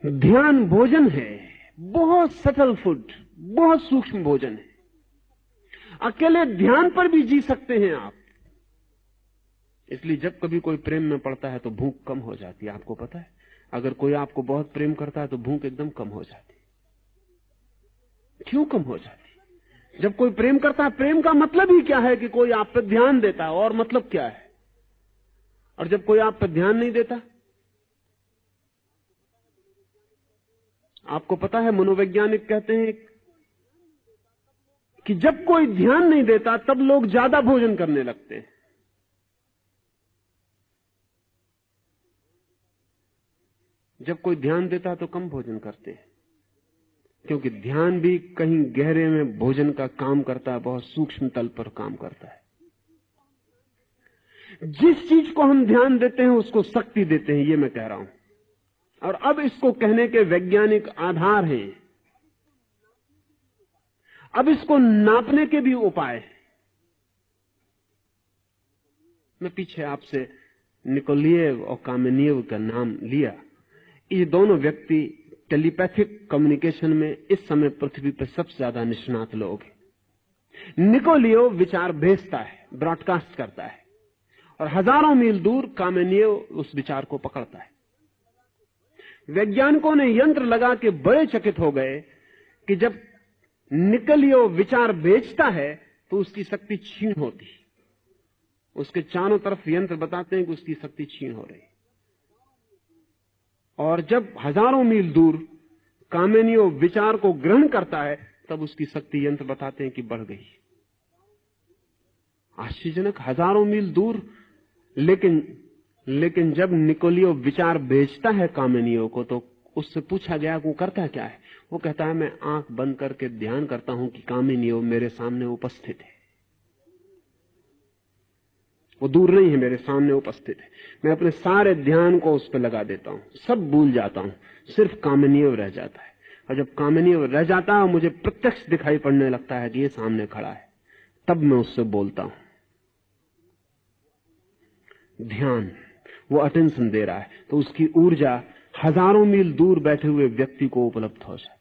ध्यान भोजन है, बहुत सटल फूड, बहुत सूक्ष्म भोजन है। अकेले ध्यान पर भी जी सकते हैं आप। इसलिए जब कभी कोई प्रेम में पड़ता है तो भूख कम हो जाती है। आपको पता है, अगर कोई आपको बहुत प्रेम करता है तो भूख एकदम कम हो जाती है। क्यों कम हो जाती? जब कोई प्रेम करता है, प्रेम का मतलब ही क्या है कि कोई आप पर ध्यान देता है, और मतलब क्या है? और जब कोई आप पर ध्यान नहीं देता, आपको पता है मनोवैज्ञानिक कहते हैं कि जब कोई ध्यान नहीं देता तब लोग ज्यादा भोजन करने लगते हैं। जब कोई ध्यान देता तो कम भोजन करते हैं, क्योंकि ध्यान भी कहीं गहरे में भोजन का काम करता है, बहुत सूक्ष्म तल पर काम करता है। जिस चीज को हम ध्यान देते हैं उसको शक्ति देते हैं, ये मैं कह रहा हूं। और अब इसको कहने के वैज्ञानिक आधार हैं, अब इसको नापने के भी उपाय हैं। मैं पीछे आपसे निकोलिएव और कामेनियव का नाम लिया। ये दोनों व्यक्ति टेलीपैथिक कम्युनिकेशन में इस समय पृथ्वी पर सबसे ज्यादा निष्णात लोग हैं। निकोलिएव विचार भेजता है, ब्रॉडकास्ट करता है, और हजारों मील दूर कामेनियव उस विचार को पकड़ता है। वैज्ञानिकों ने यंत्र लगा के बड़े चकित हो गए कि जब निकोलिएव विचार भेजता है तो उसकी शक्ति क्षीण होती है। उसके चारों तरफ यंत्र बताते हैं कि उसकी शक्ति क्षीण हो रही है। और जब हजारों मील दूर कामेनियव विचार को ग्रहण करता है तब उसकी शक्ति यंत्र बताते हैं कि बढ़ गई। आश्चर्यजनक, हजारों मील दूर। लेकिन जब निकोलिएव विचार भेजता है कामेनियव को तो उससे पूछा गया वो करता क्या है। वो कहता है, मैं आंख बंद करके ध्यान करता हूं कि कामेनियव मेरे सामने उपस्थित है। वो दूर नहीं है, मेरे सामने उपस्थित है। मैं अपने सारे ध्यान को उस पर लगा देता हूं, सब भूल जाता हूं, सिर्फ कामेनियव रह जाता है। और जब कामेनियव रह जाता है, मुझे प्रत्यक्ष दिखाई पड़ने लगता है कि ये सामने खड़ा है, तब मैं उससे बोलता हूं। ध्यान, वो अटेंशन दे रहा है, तो उसकी ऊर्जा हजारों मील दूर बैठे हुए व्यक्ति को उपलब्ध हो जाती।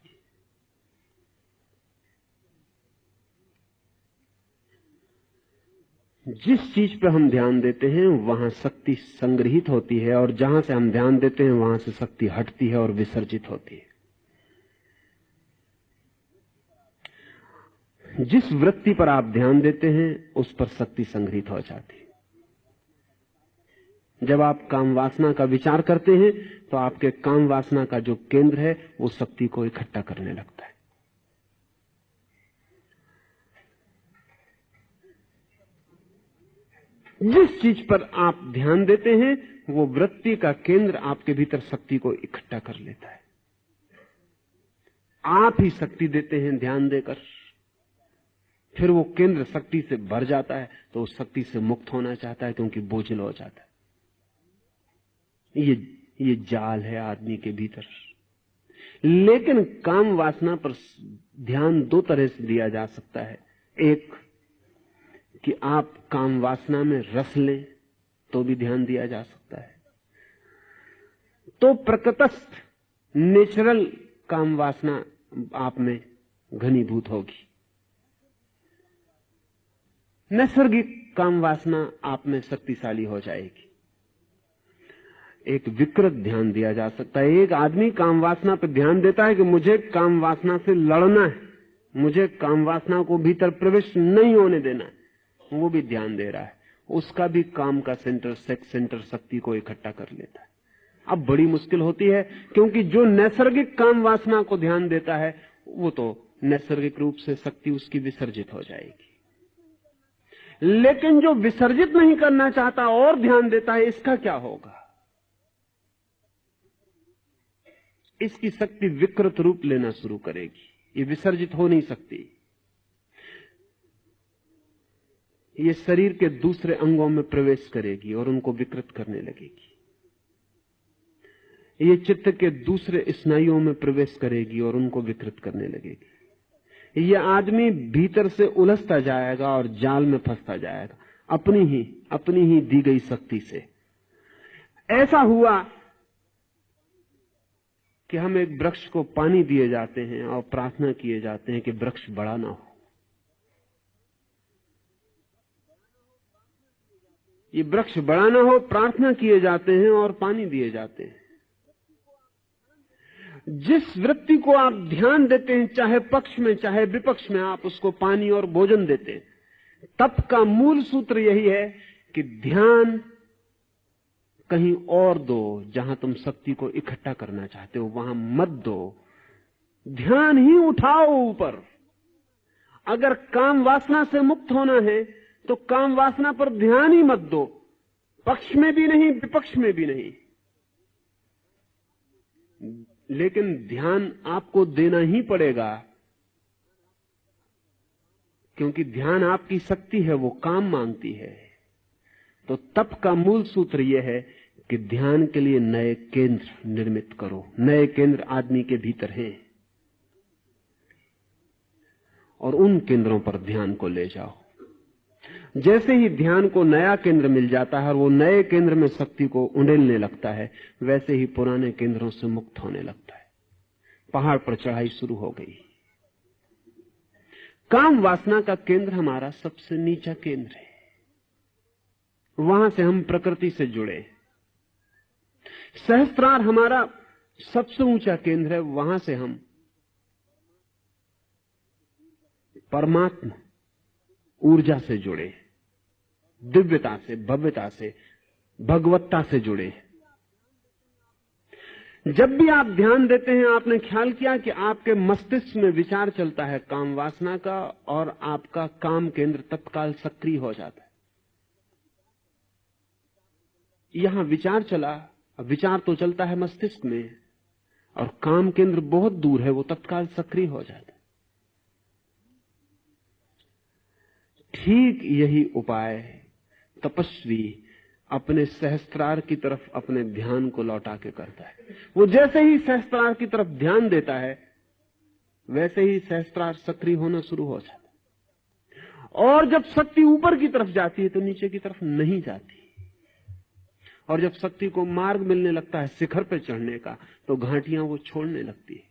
जिस चीज पर हम ध्यान देते हैं वहां शक्ति संग्रहित होती है, और जहां से हम ध्यान देते हैं वहां से शक्ति हटती है और विसर्जित होती है। जिस वृत्ति पर आप ध्यान देते हैं उस पर शक्ति संग्रहित हो जाती है। जब आप काम वासना का विचार करते हैं तो आपके काम वासना का जो केंद्र है वो शक्ति को इकट्ठा करने लगता है। जिस चीज पर आप ध्यान देते हैं वो वृत्ति का केंद्र आपके भीतर शक्ति को इकट्ठा कर लेता है। आप ही शक्ति देते हैं ध्यान देकर, फिर वो केंद्र शक्ति से भर जाता है तो उस शक्ति से मुक्त होना चाहता है क्योंकि बोझिल हो जाता है। ये जाल है आदमी के भीतर। लेकिन काम वासना पर ध्यान दो तरह से दिया जा सकता है। एक कि आप काम वासना में रस लें तो भी ध्यान दिया जा सकता है। तो प्रकृतस्थ नेचुरल काम वासना आप में घनीभूत होगी, नैसर्गिक काम वासना आप में शक्तिशाली हो जाएगी। एक विकृत ध्यान दिया जा सकता है। एक आदमी काम वासना पर ध्यान देता है कि मुझे काम वासना से लड़ना है, मुझे काम वासना को भीतर प्रवेश नहीं होने देना है, वो भी ध्यान दे रहा है। उसका भी काम का सेंटर, सेक्स सेंटर शक्ति को इकट्ठा कर लेता है। अब बड़ी मुश्किल होती है, क्योंकि जो नैसर्गिक काम वासना को ध्यान देता है वो तो नैसर्गिक रूप से शक्ति उसकी विसर्जित हो जाएगी। लेकिन जो विसर्जित नहीं करना चाहता और ध्यान देता है, इसका क्या होगा? इसकी शक्ति विकृत रूप लेना शुरू करेगी, ये विसर्जित हो नहीं सकती। ये शरीर के दूसरे अंगों में प्रवेश करेगी और उनको विकृत करने लगेगी। ये चित्त के दूसरे स्नायुओं में प्रवेश करेगी और उनको विकृत करने लगेगी। ये आदमी भीतर से उलझता जाएगा और जाल में फंसता जाएगा अपनी ही दी गई शक्ति से। ऐसा हुआ कि हम एक वृक्ष को पानी दिए जाते हैं और प्रार्थना किए जाते हैं कि वृक्ष बड़ा ना हो। ये वृक्ष बड़ा ना हो प्रार्थना किए जाते हैं और पानी दिए जाते हैं। जिस वृत्ति को आप ध्यान देते हैं, चाहे पक्ष में चाहे विपक्ष में, आप उसको पानी और भोजन देते हैं। तप का मूल सूत्र यही है कि ध्यान कहीं और दो, जहां तुम शक्ति को इकट्ठा करना चाहते हो वहां मत दो, ध्यान ही उठाओ ऊपर। अगर काम वासना से मुक्त होना है तो काम वासना पर ध्यान ही मत दो, पक्ष में भी नहीं विपक्ष में भी नहीं। लेकिन ध्यान आपको देना ही पड़ेगा, क्योंकि ध्यान आपकी शक्ति है, वो काम मांगती है। तो तप का मूल सूत्र यह है कि ध्यान के लिए नए केंद्र निर्मित करो। नए केंद्र आदमी के भीतर हैं और उन केंद्रों पर ध्यान को ले जाओ। जैसे ही ध्यान को नया केंद्र मिल जाता है और वो नए केंद्र में शक्ति को उंडेलने लगता है, वैसे ही पुराने केंद्रों से मुक्त होने लगता है। पहाड़ पर चढ़ाई शुरू हो गई। काम वासना का केंद्र हमारा सबसे नीचा केंद्र है, वहां से हम प्रकृति से जुड़े। सहस्त्रार हमारा सबसे ऊंचा केंद्र है, वहां से हम परमात्मा ऊर्जा से जुड़े, दिव्यता से, भव्यता से, भगवत्ता से जुड़े। जब भी आप ध्यान देते हैं, आपने ख्याल किया कि आपके मस्तिष्क में विचार चलता है काम वासना का, और आपका काम केंद्र तत्काल सक्रिय हो जाता है। यहां विचार चला, विचार तो चलता है मस्तिष्क में, और काम केंद्र बहुत दूर है, वो तत्काल सक्रिय हो जाता है। ठीक यही उपाय तपस्वी अपने सहस्त्रार की तरफ अपने ध्यान को लौटा के करता है। वो जैसे ही सहस्त्रार की तरफ ध्यान देता है, वैसे ही सहस्त्रार सक्रिय होना शुरू हो जाता है। और जब शक्ति ऊपर की तरफ जाती है तो नीचे की तरफ नहीं जाती। और जब शक्ति को मार्ग मिलने लगता है शिखर पर चढ़ने का, तो घाटियां वो छोड़ने लगती है।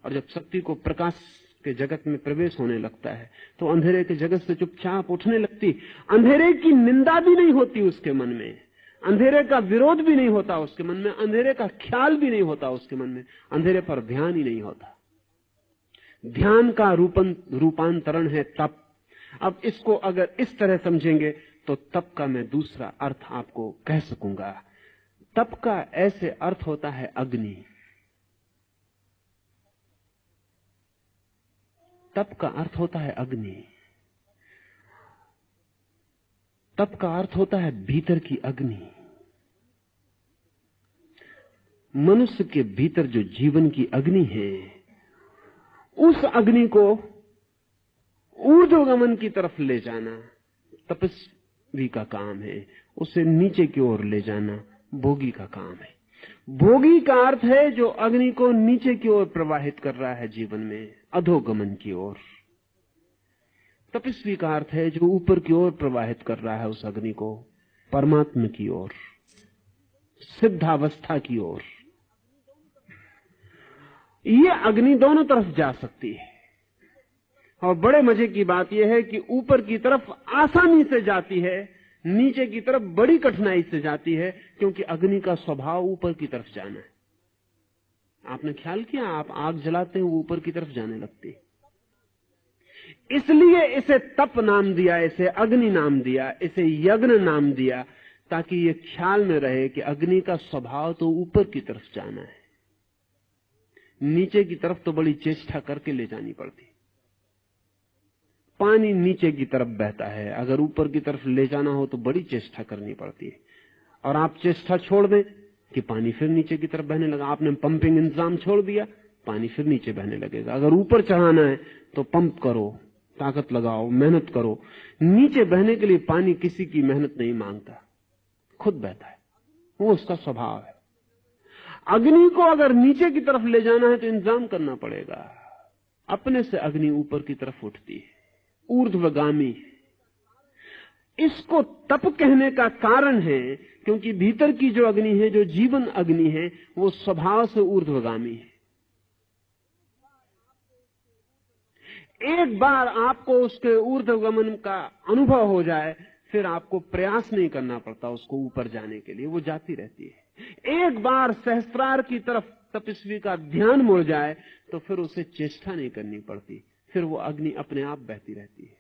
और जब शक्ति को प्रकाश के जगत में प्रवेश होने लगता है, तो अंधेरे के जगत से चुपचाप उठने लगती। अंधेरे की निंदा भी नहीं होती उसके मन में, अंधेरे का विरोध भी नहीं होता उसके मन में, अंधेरे का ख्याल भी नहीं होता उसके मन में, अंधेरे पर ध्यान ही नहीं होता। ध्यान का रूपांतरण है तप। अब इसको अगर इस तरह समझेंगे तो तप का मैं दूसरा अर्थ आपको कह सकूंगा। तप का ऐसे अर्थ होता है अग्नि। तप का अर्थ होता है अग्नि। तप का अर्थ होता है भीतर की अग्नि। मनुष्य के भीतर जो जीवन की अग्नि है, उस अग्नि को ऊर्ध्वगमन की तरफ ले जाना तपस्वी का काम है, उसे नीचे की ओर ले जाना भोगी का काम है। भोगी का अर्थ है जो अग्नि को नीचे की ओर प्रवाहित कर रहा है जीवन में, अधोगमन की ओर। तपस्वी का अर्थ है जो ऊपर की ओर प्रवाहित कर रहा है उस अग्नि को, परमात्मा की ओर, सिद्धावस्था की ओर। ये अग्नि दोनों तरफ जा सकती है। और बड़े मजे की बात यह है कि ऊपर की तरफ आसानी से जाती है, नीचे की तरफ बड़ी कठिनाई से जाती है, क्योंकि अग्नि का स्वभाव ऊपर की तरफ जाना है। आपने ख्याल किया, आप आग जलाते हैं वो ऊपर की तरफ जाने लगती है। इसलिए इसे तप नाम दिया, इसे अग्नि नाम दिया, इसे यज्ञ नाम दिया, ताकि ये ख्याल में रहे कि अग्नि का स्वभाव तो ऊपर की तरफ जाना है, नीचे की तरफ तो बड़ी चेष्टा करके ले जानी पड़ती। पानी नीचे की तरफ बहता है, अगर ऊपर की तरफ ले जाना हो तो बड़ी चेष्टा करनी पड़ती है। और आप चेष्टा छोड़ दें कि पानी फिर नीचे की तरफ बहने लगा। आपने पंपिंग इंतजाम छोड़ दिया, पानी फिर नीचे बहने लगेगा। अगर ऊपर चढ़ाना है तो पंप करो, ताकत लगाओ, मेहनत करो। नीचे बहने के लिए पानी किसी की मेहनत नहीं मांगता, खुद बहता है, वो उसका स्वभाव है। अग्नि को अगर नीचे की तरफ ले जाना है तो इंतजाम करना पड़ेगा। अपने से अग्नि ऊपर की तरफ उठती है, ऊर्ध्वगामी। इसको तप कहने का कारण है क्योंकि भीतर की जो अग्नि है, जो जीवन अग्नि है, वो स्वभाव से ऊर्ध्वगामी है। एक बार आपको उसके ऊर्ध्वगमन का अनुभव हो जाए, फिर आपको प्रयास नहीं करना पड़ता उसको ऊपर जाने के लिए, वो जाती रहती है। एक बार सहस्त्रार की तरफ तपस्वी का ध्यान मुड़ जाए तो फिर उसे चेष्टा नहीं करनी पड़ती, फिर वो अग्नि अपने आप बहती रहती है।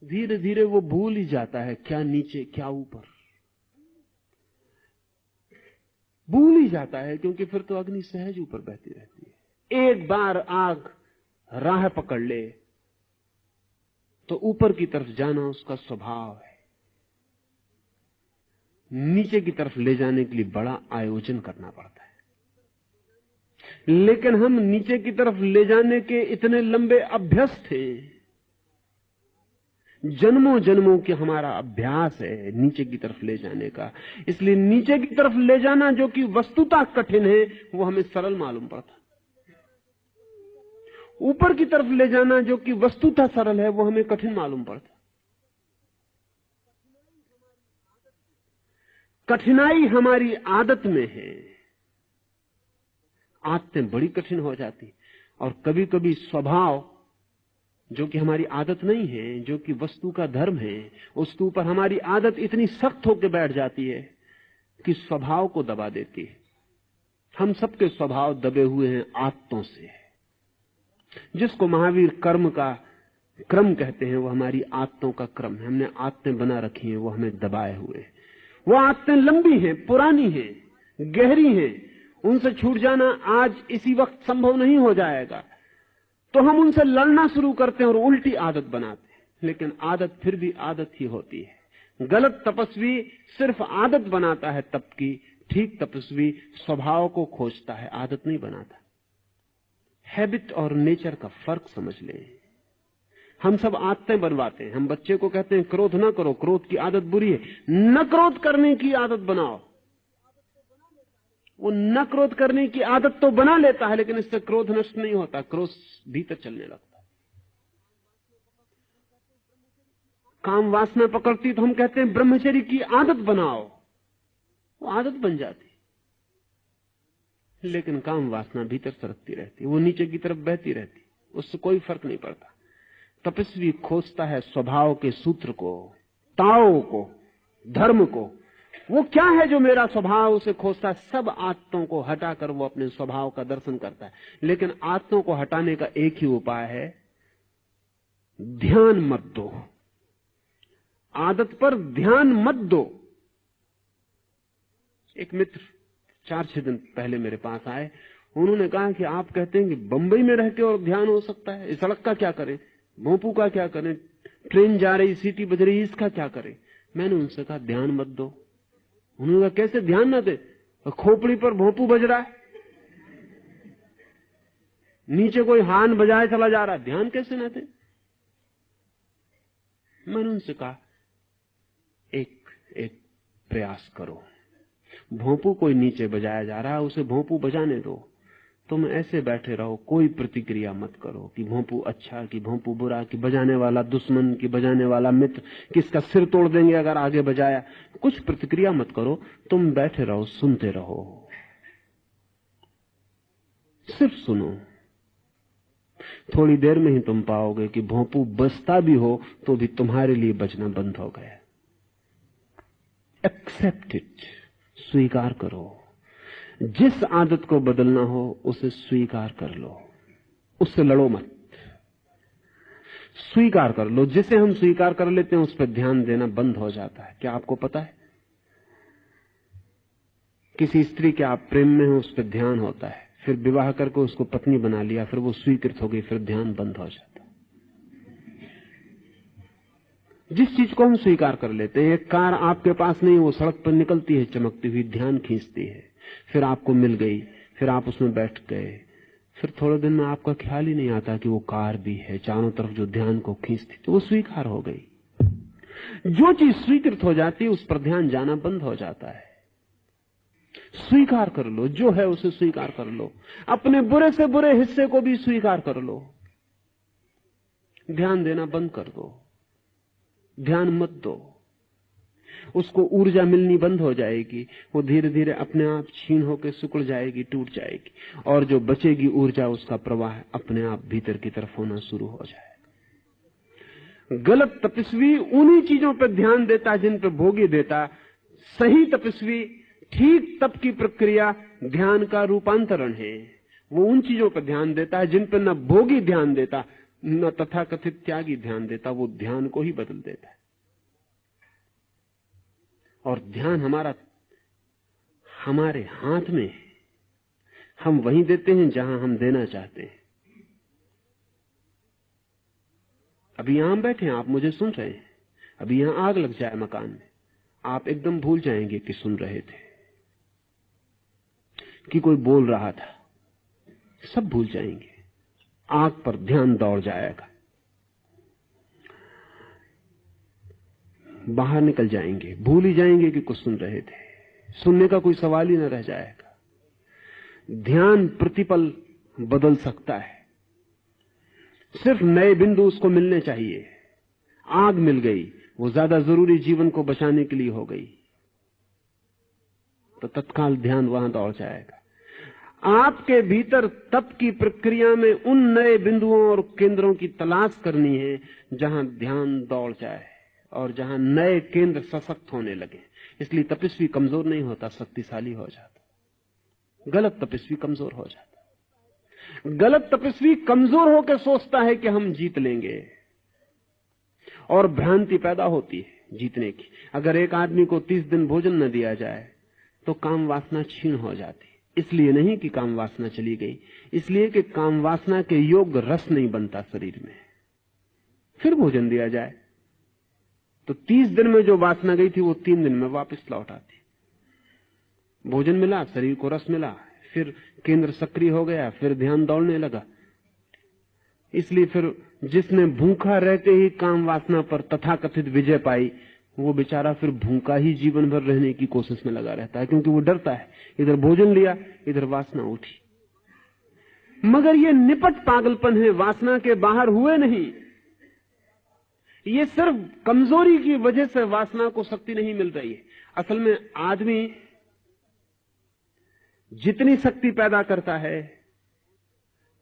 धीरे धीरे वो भूल ही जाता है क्या नीचे क्या ऊपर, भूल ही जाता है, क्योंकि फिर तो अग्नि सहज ऊपर बहती रहती है। एक बार आग राह पकड़ ले तो ऊपर की तरफ जाना उसका स्वभाव है। नीचे की तरफ ले जाने के लिए बड़ा आयोजन करना पड़ता है, लेकिन हम नीचे की तरफ ले जाने के इतने लंबे अभ्यस्त हैं, जन्मों जन्मों के हमारा अभ्यास है नीचे की तरफ ले जाने का। इसलिए नीचे की तरफ ले जाना जो कि वस्तुतः कठिन है, वो हमें सरल मालूम पड़ता। ऊपर की तरफ ले जाना जो कि वस्तुतः सरल है, वो हमें कठिन मालूम पड़ता। कठिनाई हमारी आदत में है, आदतें बड़ी कठिन हो जाती, और कभी कभी स्वभाव जो कि हमारी आदत नहीं है, जो कि वस्तु का धर्म है, उसके ऊपर हमारी आदत इतनी सख्त होकर बैठ जाती है कि स्वभाव को दबा देती है। हम सबके स्वभाव दबे हुए हैं आदतों से। जिसको महावीर कर्म का क्रम कहते हैं, वो हमारी आदतों का क्रम है। हमने आदतें बना रखी हैं, वो हमें दबाए हुए हैं। वो आदतें लंबी हैं, पुरानी हैं, गहरी हैं, उनसे छूट जाना आज इसी वक्त संभव नहीं हो जाएगा। तो हम उनसे लड़ना शुरू करते हैं और उल्टी आदत बनाते हैं, लेकिन आदत फिर भी आदत ही होती है। गलत तपस्वी सिर्फ आदत बनाता है तप की, ठीक तपस्वी स्वभाव को खोजता है, आदत नहीं बनाता। हैबिट और नेचर का फर्क समझ लें। हम सब आदतें बनवाते हैं। हम बच्चे को कहते हैं क्रोध ना करो, क्रोध की आदत बुरी है, न क्रोध करने की आदत बनाओ। वो न क्रोध करने की आदत तो बना लेता है, लेकिन इससे क्रोध नष्ट नहीं होता, क्रोध भीतर चलने लगता है। काम वासना पकड़ती तो हम कहते हैं ब्रह्मचर्य की आदत बनाओ, वो आदत बन जाती, लेकिन काम वासना भीतर सरकती रहती, वो नीचे की तरफ बहती रहती, उससे कोई फर्क नहीं पड़ता। तपस्वी खोजता है स्वभाव के सूत्र को, ताओ को, धर्म को। वो क्या है जो मेरा स्वभाव, उसे खोजता है। सब आदतों को हटाकर वो अपने स्वभाव का दर्शन करता है। लेकिन आदतों को हटाने का एक ही उपाय है, ध्यान मत दो, आदत पर ध्यान मत दो। एक मित्र 4-6 दिन पहले मेरे पास आए, उन्होंने कहा कि आप कहते हैं कि बंबई में रह के और ध्यान हो सकता है, इस सड़क का क्या करें, भोंपू का क्या करें, ट्रेन जा रही, सीटी बज रही, इसका क्या करें। मैंने उनसे कहा ध्यान मत दो। उन्होंने कहा कैसे ध्यान ना दे, खोपड़ी पर भोंपू बज रहा है, नीचे कोई हान बजाए चला जा रहा है, ध्यान कैसे ना दे। मैंने उनसे कहा एक प्रयास करो, भोंपू कोई नीचे बजाया जा रहा है, उसे भोंपू बजाने दो, तुम ऐसे बैठे रहो, कोई प्रतिक्रिया मत करो कि भोंपू अच्छा कि भोंपू बुरा, कि बजाने वाला दुश्मन कि बजाने वाला मित्र, किसका सिर तोड़ देंगे अगर आगे बजाया। कुछ प्रतिक्रिया मत करो, तुम बैठे रहो, सुनते रहो, सिर्फ सुनो। थोड़ी देर में ही तुम पाओगे कि भोंपू बजता भी हो तो भी तुम्हारे लिए बजना बंद हो गया। एक्सेप्ट इट, स्वीकार करो। जिस आदत को बदलना हो उसे स्वीकार कर लो, उससे लड़ो मत, स्वीकार कर लो। जिसे हम स्वीकार कर लेते हैं उस पर ध्यान देना बंद हो जाता है। क्या आपको पता है, किसी स्त्री के आप प्रेम में हो, उस पर ध्यान होता है, फिर विवाह करके उसको पत्नी बना लिया, फिर वो स्वीकृत हो गई, फिर ध्यान बंद हो जाता है। जिस चीज को हम स्वीकार कर लेते हैं, एक कार आपके पास नहीं, वो सड़क पर निकलती है चमकती हुई, ध्यान खींचती है, फिर आपको मिल गई, फिर आप उसमें बैठ गए, फिर थोड़े दिन में आपका ख्याल ही नहीं आता कि वो कार भी है चारों तरफ जो ध्यान को खींचती, तो वो स्वीकार हो गई। जो चीज स्वीकृत हो जाती है उस पर ध्यान जाना बंद हो जाता है। स्वीकार कर लो, जो है उसे स्वीकार कर लो, अपने बुरे से बुरे हिस्से को भी स्वीकार कर लो। ध्यान देना बंद कर दो, ध्यान मत दो। उसको ऊर्जा मिलनी बंद हो जाएगी, वो धीरे धीरे अपने आप छीन होकर सिकुड़ जाएगी, टूट जाएगी, और जो बचेगी ऊर्जा उसका प्रवाह अपने आप भीतर की तरफ होना शुरू हो जाएगा। गलत तपस्वी उन्हीं चीजों पर ध्यान देता जिन पर भोगी देता। सही तपस्वी ठीक तप की प्रक्रिया ध्यान का रूपांतरण है। वो उन चीजों पर ध्यान देता है जिन पर न भोगी ध्यान देता न तथाकथित त्यागी ध्यान देता। वो ध्यान को ही बदल देता है। और ध्यान हमारे हाथ में है। हम वहीं देते हैं जहां हम देना चाहते हैं। अभी यहां बैठे हैं, आप मुझे सुन रहे हैं। अभी यहां आग लग जाए मकान में, आप एकदम भूल जाएंगे कि सुन रहे थे, कि कोई बोल रहा था। सब भूल जाएंगे। आग पर ध्यान दौड़ जाएगा, बाहर निकल जाएंगे, भूल ही जाएंगे कि कुछ सुन रहे थे। सुनने का कोई सवाल ही न रह जाएगा। ध्यान प्रतिपल बदल सकता है। सिर्फ नए बिंदु उसको मिलने चाहिए। आग मिल गई, वो ज्यादा जरूरी जीवन को बचाने के लिए हो गई, तो तत्काल ध्यान वहां दौड़ जाएगा। आपके भीतर तप की प्रक्रिया में उन नए बिंदुओं और केंद्रों की तलाश करनी है जहां ध्यान दौड़ जाए और जहां नए केंद्र सशक्त होने लगे। इसलिए तपस्वी कमजोर नहीं होता, शक्तिशाली हो जाता। गलत तपस्वी कमजोर हो जाता। गलत तपस्वी कमजोर होकर सोचता है कि हम जीत लेंगे, और भ्रांति पैदा होती है जीतने की। अगर एक आदमी को 30 दिन भोजन न दिया जाए तो काम वासना क्षीण हो जाती। इसलिए नहीं कि काम वासना चली गई, इसलिए कि काम वासना के योग्य रस नहीं बनता शरीर में। फिर भोजन दिया जाए तो 30 दिन में जो वासना गई थी वो 3 दिन में वापस लौट आती। भोजन मिला, शरीर को रस मिला, फिर केंद्र सक्रिय हो गया, फिर ध्यान दौड़ने लगा। इसलिए फिर जिसने भूखा रहते ही काम वासना पर तथाकथित विजय पाई, वो बेचारा फिर भूखा ही जीवन भर रहने की कोशिश में लगा रहता है, क्योंकि वो डरता है। इधर भोजन लिया, इधर वासना उठी। मगर ये निपट पागलपन है, वासना के बाहर हुए नहीं। ये सिर्फ कमजोरी की वजह से वासना को शक्ति नहीं मिल रही है। असल में आदमी जितनी शक्ति पैदा करता है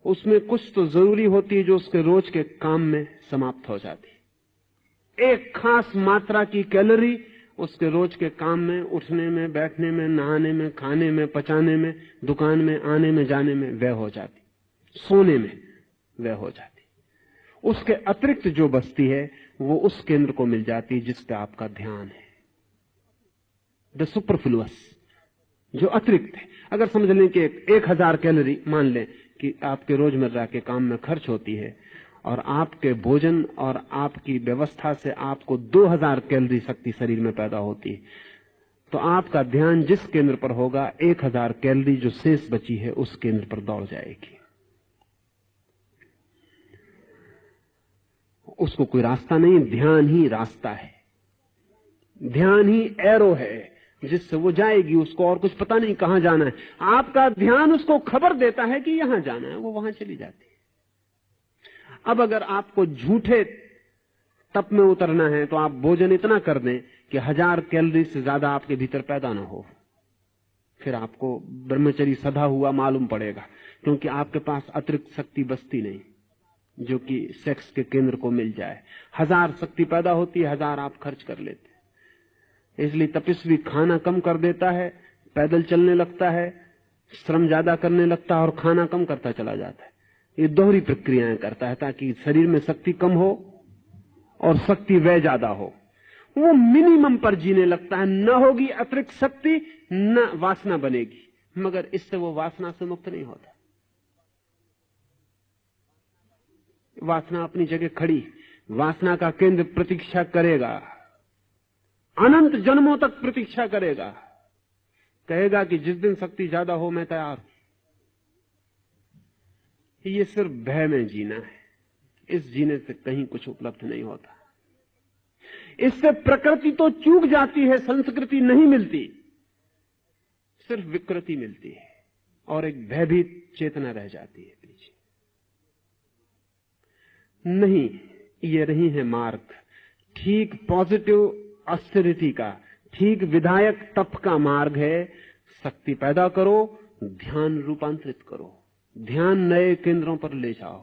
उसमें कुछ तो जरूरी होती है जो उसके रोज के काम में समाप्त हो जाती है। एक खास मात्रा की कैलोरी उसके रोज के काम में, उठने में, बैठने में, नहाने में, खाने में, पचाने में, दुकान में आने में जाने में व्यय हो जाती, सोने में व्यय हो जाती। उसके अतिरिक्त जो बचती है वो उस केंद्र को मिल जाती जिस पे आपका ध्यान है। द सुपरफ्लुअस, जो अतिरिक्त है। अगर समझ लें कि 1000 कैलोरी मान लें कि आपके रोजमर्रा के काम में खर्च होती है, और आपके भोजन और आपकी व्यवस्था से आपको 2000 कैलोरी शक्ति शरीर में पैदा होती है, तो आपका ध्यान जिस केंद्र पर होगा 1000 कैलोरी जो शेष बची है उस केंद्र पर दौड़ जाएगी। उसको कोई रास्ता नहीं, ध्यान ही रास्ता है। ध्यान ही एरो है जिससे वो जाएगी। उसको और कुछ पता नहीं कहां जाना है। आपका ध्यान उसको खबर देता है कि यहां जाना है, वो वहां चली जाती है। अब अगर आपको झूठे तप में उतरना है तो आप भोजन इतना कर दें कि 1000 कैलोरी से ज्यादा आपके भीतर पैदा ना हो। फिर आपको ब्रह्मचर्य सदा हुआ मालूम पड़ेगा, क्योंकि आपके पास अतिरिक्त शक्ति बचती नहीं जो कि सेक्स के केंद्र को मिल जाए। 1000 शक्ति पैदा होती है, 1000 आप खर्च कर लेते। इसलिए तपस्वी खाना कम कर देता है, पैदल चलने लगता है, श्रम ज्यादा करने लगता है और खाना कम करता चला जाता है। ये दोहरी प्रक्रियाएं करता है ताकि शरीर में शक्ति कम हो और शक्ति व्यय ज्यादा हो। वो मिनिमम पर जीने लगता है। न होगी अतिरिक्त शक्ति, न वासना बनेगी, मगर इससे वो वासना से मुक्त नहीं होता। वासना अपनी जगह खड़ी, वासना का केंद्र प्रतीक्षा करेगा, अनंत जन्मों तक प्रतीक्षा करेगा। कहेगा कि जिस दिन शक्ति ज्यादा हो मैं तैयार हूं। ये सिर्फ भय में जीना है। इस जीने से कहीं कुछ उपलब्ध नहीं होता। इससे प्रकृति तो चूक जाती है, संस्कृति नहीं मिलती, सिर्फ विकृति मिलती है और एक भयभीत चेतना रह जाती है पीछे। नहीं, ये नहीं है मार्ग। ठीक पॉजिटिव ऑस्टेरिटी का, ठीक विधायक तप का मार्ग है। शक्ति पैदा करो, ध्यान रूपांतरित करो, ध्यान नए केंद्रों पर ले जाओ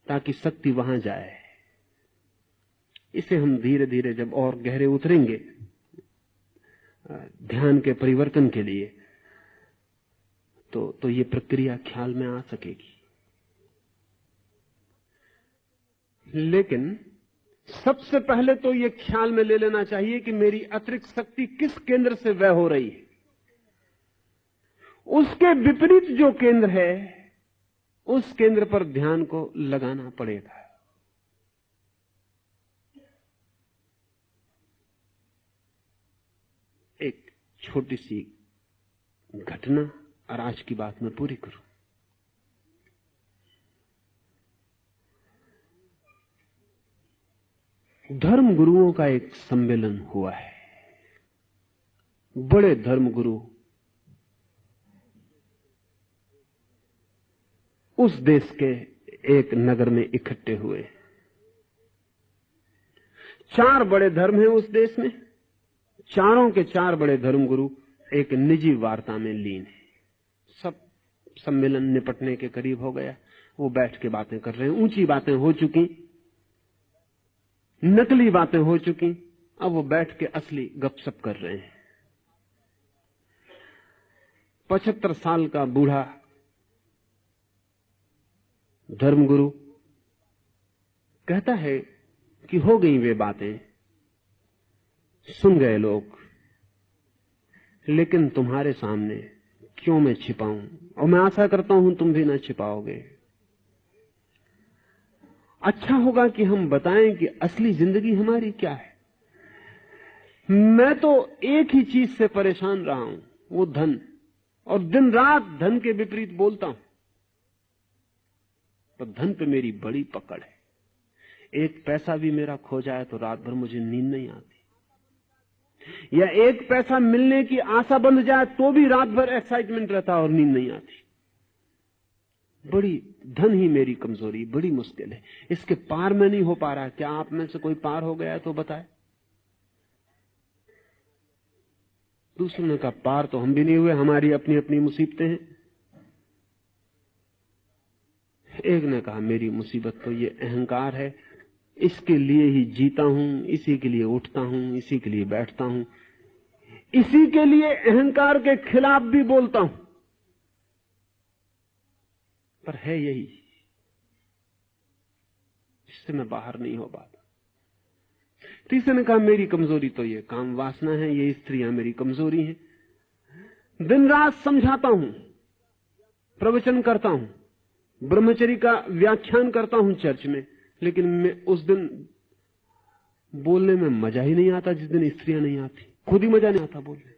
ताकि शक्ति वहां जाए। इसे हम धीरे धीरे जब और गहरे उतरेंगे ध्यान के परिवर्तन के लिए, तो ये प्रक्रिया ख्याल में आ सकेगी। लेकिन सबसे पहले तो ये ख्याल में ले लेना चाहिए कि मेरी अतिरिक्त शक्ति किस केंद्र से व्यय हो रही है। उसके विपरीत जो केंद्र है उस केंद्र पर ध्यान को लगाना पड़ेगा। एक छोटी सी घटना और आज की बात मैं पूरी करूं। धर्म गुरुओं का एक सम्मेलन हुआ है। बड़े धर्म गुरु उस देश के एक नगर में इकट्ठे हुए। 4 बड़े धर्म हैं उस देश में। चारों के 4 बड़े धर्म गुरु एक निजी वार्ता में लीन है। सब सम्मेलन निपटने के करीब हो गया। वो बैठ के बातें कर रहे हैं। ऊंची बातें हो चुकी, नकली बातें हो चुकी, अब वो बैठ के असली गपशप कर रहे हैं। 75 साल का बूढ़ा धर्मगुरु कहता है कि हो गई वे बातें, सुन गए लोग, लेकिन तुम्हारे सामने क्यों मैं छिपाऊं, और मैं आशा करता हूं तुम भी ना छिपाओगे। अच्छा होगा कि हम बताएं कि असली जिंदगी हमारी क्या है। मैं तो एक ही चीज से परेशान रहा हूं, वो धन, और दिन रात धन के विपरीत बोलता हूं। तो धन पे मेरी बड़ी पकड़ है। एक पैसा भी मेरा खो जाए तो रात भर मुझे नींद नहीं आती, या एक पैसा मिलने की आशा बंध जाए तो भी रात भर एक्साइटमेंट रहता और नींद नहीं आती। बड़ी धन ही मेरी कमजोरी, बड़ी मुश्किल है। इसके पार में नहीं हो पा रहा। क्या आप में से कोई पार हो गया है तो बताए। दूसरों ने कहा पार तो हम भी नहीं हुए, हमारी अपनी अपनी मुसीबतें हैं। एक ने कहा मेरी मुसीबत तो ये अहंकार है, इसके लिए ही जीता हूं, इसी के लिए उठता हूं, इसी के लिए बैठता हूं, इसी के लिए अहंकार के खिलाफ भी बोलता हूं। पर है यही, इससे मैं बाहर नहीं हो पाता। तीसरे ने कहा मेरी कमजोरी तो ये काम वासना है, ये स्त्रियां मेरी कमजोरी हैं। दिन रात समझाता हूं, प्रवचन करता हूं, ब्रह्मचर्य का व्याख्यान करता हूं चर्च में, लेकिन मैं उस दिन बोलने में मजा ही नहीं आता जिस दिन स्त्रियां नहीं आती। खुद ही मजा नहीं आता बोलने।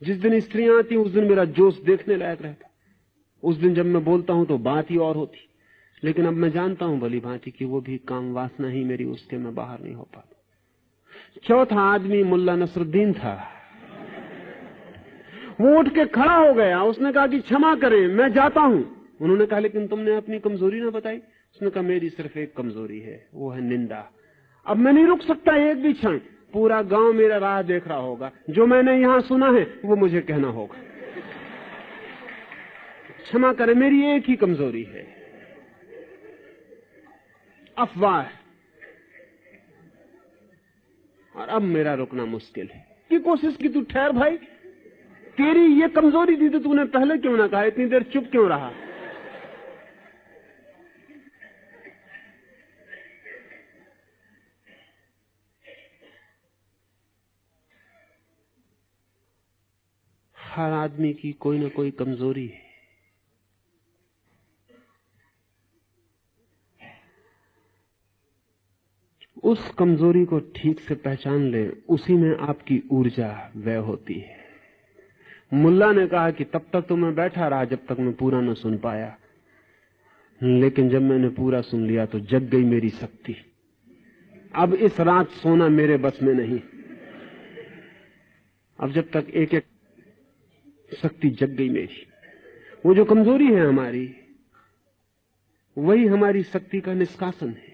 जिस दिन स्त्रियां आती उस दिन मेरा जोश देखने लायक रहता। उस दिन जब मैं बोलता हूं तो बात ही और होती। लेकिन अब मैं जानता हूं भली भांति कि वो भी काम वासना ही मेरी, उसके मैं बाहर नहीं हो पाता। चौथा आदमी मुल्ला नसरुद्दीन था। वो उठ के खड़ा हो गया। उसने कहा कि क्षमा करें, मैं जाता हूं। उन्होंने कहा लेकिन तुमने अपनी कमजोरी ना बताई। उसने कहा मेरी सिर्फ एक कमजोरी है, वो है निंदा। अब मैं नहीं रुक सकता एक भी क्षण। पूरा गांव मेरा राह देख रहा होगा। जो मैंने यहां सुना है वो मुझे कहना होगा। क्षमा करें, मेरी एक ही कमजोरी है, अफवाह। और अब मेरा रुकना मुश्किल है। की कोशिश की, तू ठहर भाई, तेरी ये कमजोरी थी तो तूने पहले क्यों ना कहा, इतनी देर चुप क्यों रहा। हर आदमी की कोई ना कोई कमजोरी है। उस कमजोरी को ठीक से पहचान ले, उसी में आपकी ऊर्जा व्यय होती है। मुल्ला ने कहा कि तब तक तो मैं बैठा रहा जब तक मैं पूरा न सुन पाया, लेकिन जब मैंने पूरा सुन लिया तो जग गई मेरी शक्ति। अब इस रात सोना मेरे बस में नहीं। अब जब तक एक एक शक्ति जग गई मेरी। वो जो कमजोरी है हमारी, वही हमारी शक्ति का निष्कासन है।